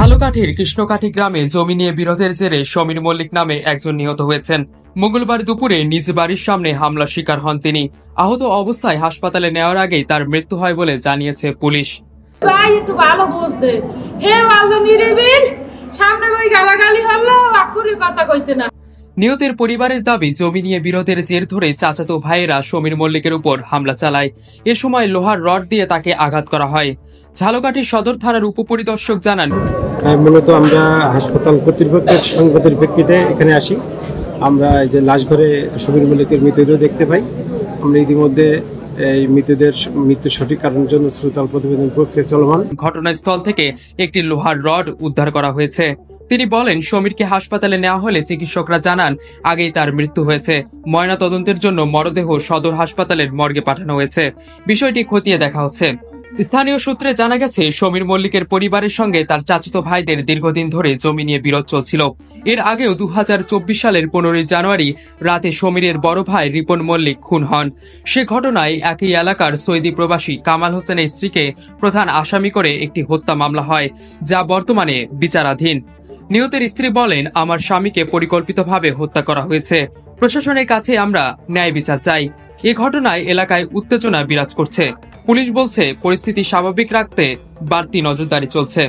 ঝালকাঠির কৃষ্ণকাঠি গ্রামে জমি নিয়ে বিরোধের জেরে সমীর মল্লিক নামে একজন নিহত হয়েছেন। মঙ্গলবার দুপুরে নিজ বাড়ির সামনে হামলার শিকার হন তিনি। আহত অবস্থায় হাসপাতালে নেওয়ার আগেই তার মৃত্যু হয় বলে জানিয়েছে পুলিশ। একটু ভালো বুঝতে হে ভালো নিরিবিল সামনে ওই গালাগালি হলো আকুরি কথা কইতে না। নিহতের পরিবারের দাবি, জমি নিয়ে বিরোধের জের ধরে চাচাতো ভাইয়েরা সমীর মল্লিকের উপর হামলা চালায়। এ সময় লোহার রড দিয়ে তাকে আঘাত করা হয়। ঝালকাঠি সদর থানার উপপরিদর্শক জানান, মূলত আমরা হাসপাতাল কর্তৃপক্ষের সংবাদের প্রেক্ষিতে এখানে আসি। আমরা এই যে লাশ ঘরে সমীর মল্লিকের মৃতদেহ দেখতে পাই। আমরা ইতিমধ্যে এই মৃত্যুর সঠিক কারণের জন্য শ্রুতাল প্রতিবেদন প্রক্রিয়া চলমান। ঘটনাস্থল থেকে একটি লোহার রড উদ্ধার করা হয়েছে। তিনি বলেন, সমীরকে হাসপাতালে নেওয়া হলে চিকিৎসকরা জানান আগেই তার মৃত্যু হয়েছে। ময়না তদন্তের জন্য মরদেহ সদর হাসপাতালের মর্গে পাঠানো হয়েছে। বিষয়টি খতিয়ে দেখা হচ্ছে। স্থানীয় সূত্রে জানা গেছে, সমীর মল্লিকের পরিবারের সঙ্গে তার চাচাতো ভাইদের দীর্ঘদিন ধরে জমি নিয়ে বিরোধ চলছিল। এর আগেও 2024 সালের 15 জানুয়ারি রাতে সমীরের বড় ভাই রিপন মল্লিক খুন হন। সে ঘটনায় একই এলাকার সৌদি প্রবাসী কামাল হোসেনের স্ত্রীকে প্রধান আসামি করে একটি হত্যা মামলা হয়, যা বর্তমানে বিচারাধীন। নিহতের স্ত্রী বলেন, আমার স্বামীকে পরিকল্পিতভাবে হত্যা করা হয়েছে। প্রশাসনের কাছে আমরা ন্যায় বিচার চাই। এ ঘটনায় এলাকায় উত্তেজনা বিরাজ করছে। পুলিশ বলছে, পরিস্থিতি স্বাভাবিক রাখতে বাড়তি নজরদারি চলছে।